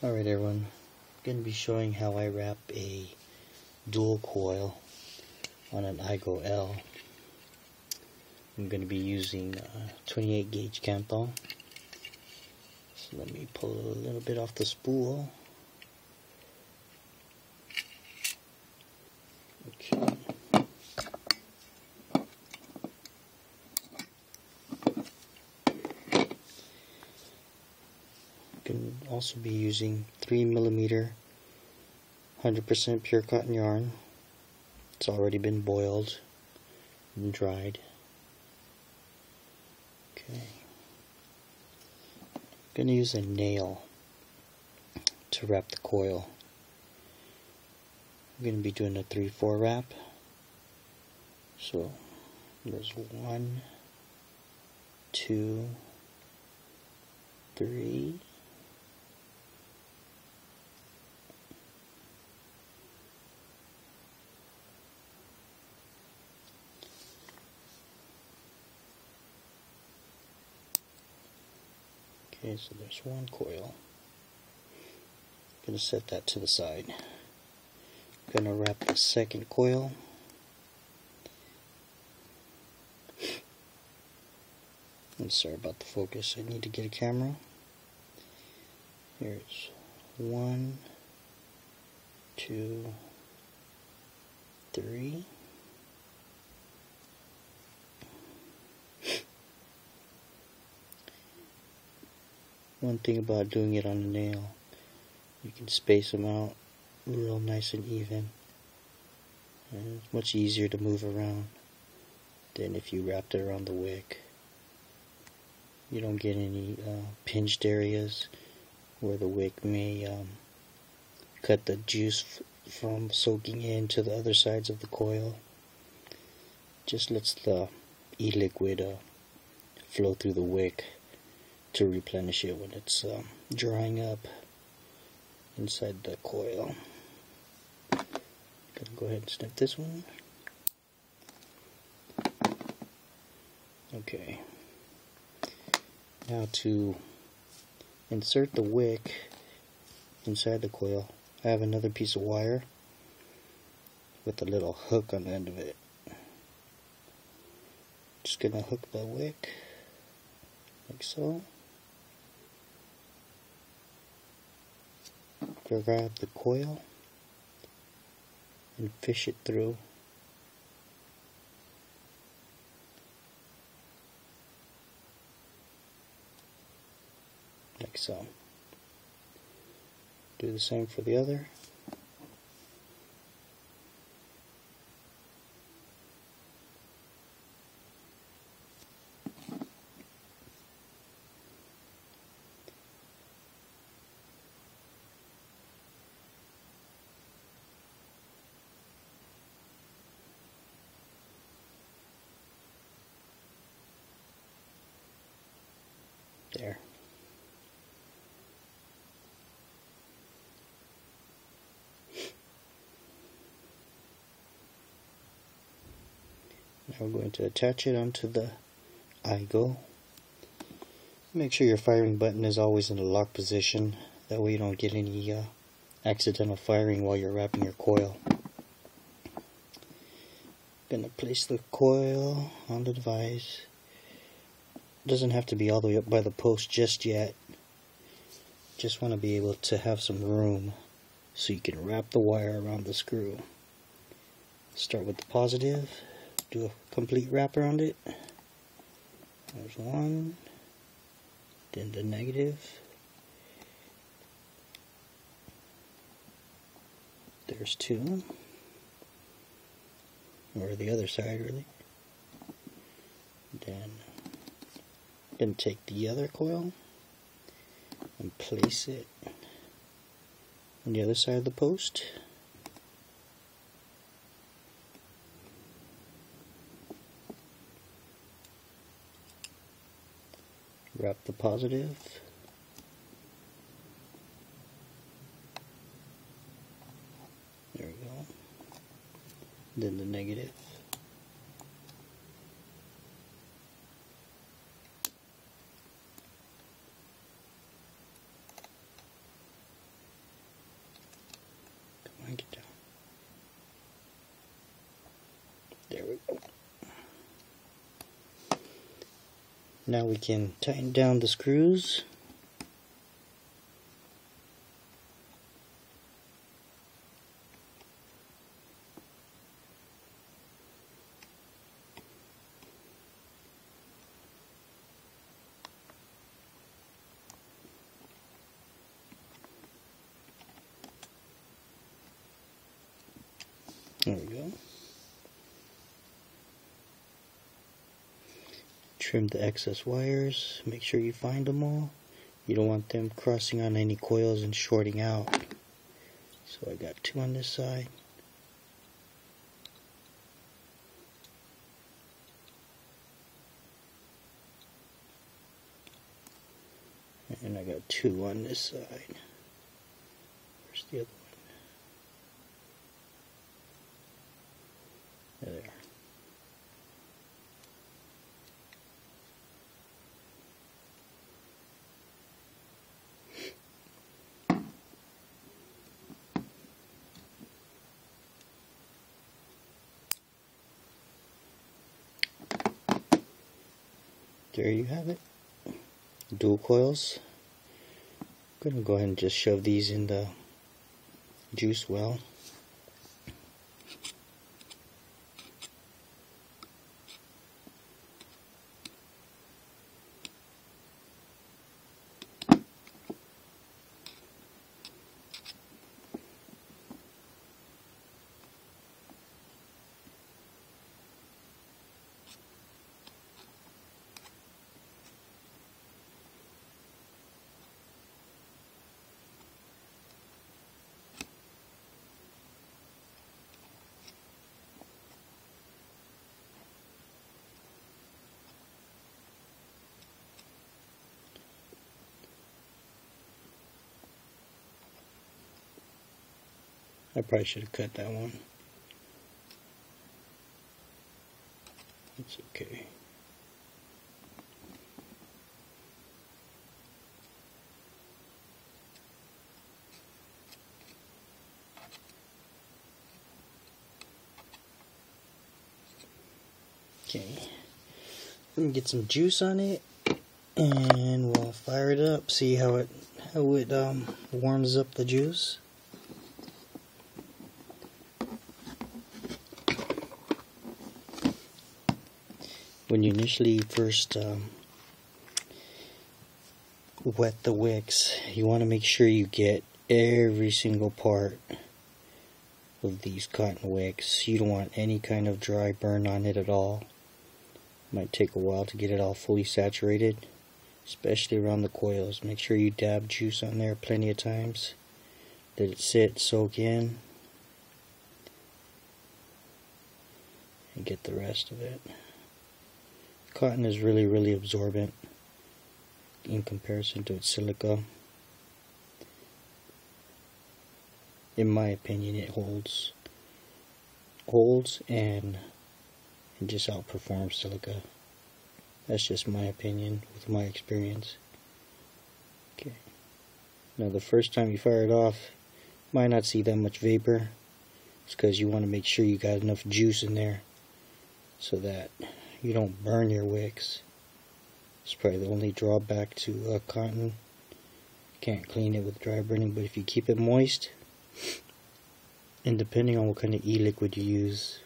Alright everyone, I'm going to be showing how I wrap a dual coil on an Igo-L. I'm going to be using 28 gauge Kanthal. So let me pull a little bit off the spool. Okay. Can also be using 3mm 100% pure cotton yarn. It's already been boiled and dried. Okay. I'm going to use a nail to wrap the coil. I'm going to be doing a 3/4 wrap. So there's 1, 2, 3. Okay, so there's one coil. I'm going to set that to the side. I'm going to wrap the second coil. I'm sorry about the focus. I need to get a camera. Here's 1, 2, 3. One thing about doing it on a nail, you can space them out real nice and even, and it's much easier to move around than if you wrapped it around the wick. You don't get any pinched areas where the wick may cut the juice from soaking into the other sides of the coil. Just lets the e-liquid flow through the wick to replenish it when it's drying up inside the coil. Gonna go ahead and snip this one. Okay. Now to insert the wick inside the coil, I have another piece of wire with a little hook on the end of it. Just gonna hook the wick like so. Grab the coil and fish it through. Like so. Do the same for the other. There. Now we're going to attach it onto the Igo. Make sure your firing button is always in the lock position. That way you don't get any accidental firing while you're wrapping your coil. Gonna place the coil on the device. Doesn't have to be all the way up by the post just yet. Just want to be able to have some room so you can wrap the wire around the screw. Start with the positive, do a complete wrap around it. There's one, then the negative. There's two, or the other side really. Then take the other coil and place it on the other side of the post. Wrap the positive. There we go. Then the negative. Now we can tighten down the screws. There we go. Trim the excess wires. Make sure you find them all. You don't want them crossing on any coils and shorting out. So I got 2 on this side. And I got 2 on this side. Where's the other one? There. There you have it. Dual coils. I'm going to go ahead and just shove these in the juice well. I probably should have cut that one. It's okay. Okay. Let me get some juice on it and we'll fire it up, see how it warms up the juice. When you initially first wet the wicks, you want to make sure you get every single part of these cotton wicks. You don't want any kind of dry burn on it at all. It might take a while to get it all fully saturated, especially around the coils. Make sure you dab juice on there plenty of times. Let it sit, soak in, and get the rest of it. Cotton is really absorbent in comparison to its silica. In my opinion, it holds and just outperforms silica. That's just my opinion with my experience. Okay. Now the first time you fire it off, you might not see that much vapor. It's because you want to make sure you got enough juice in there so that you don't burn your wicks. It's probably the only drawback to cotton. Can't clean it with dry burning, but if you keep it moist, and depending on what kind of e-liquid you use,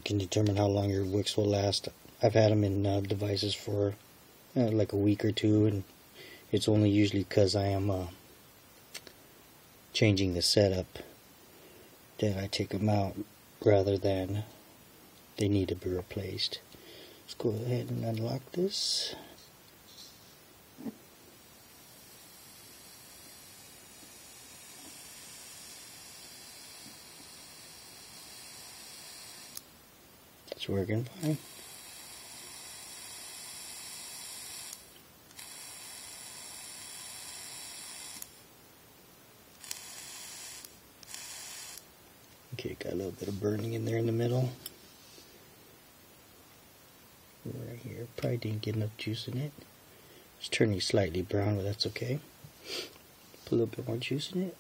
can determine how long your wicks will last. I've had them in devices for like a week or two, and it's only usually because I am changing the setup that I take them out rather than they need to be replaced. Let's go ahead and unlock this. It's working fine. Okay, got a little bit of burning in there in the middle. Right here, probably didn't get enough juice in it. It's turning slightly brown, but that's okay. Put a little bit more juice in it.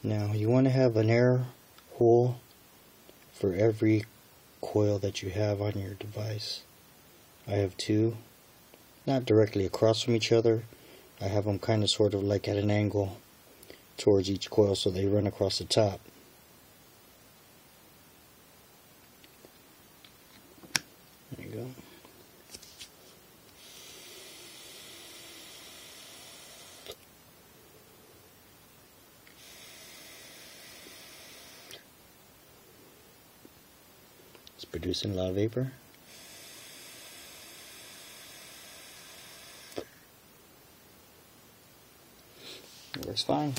Now you want to have an air hole for every coil that you have on your device. I have two, not directly across from each other. I have them kind of sort of like at an angle towards each coil so they run across the top. There you go. It's producing a lot of vapor. It works fine.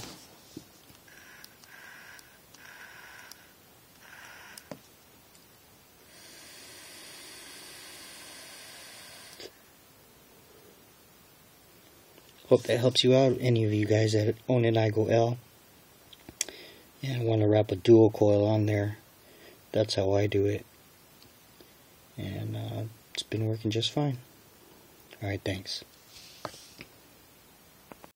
Hope that helps you out, any of you guys that own an Igo-L and want to wrap a dual coil on there. That's how I do it, and it's been working just fine. Alright, thanks.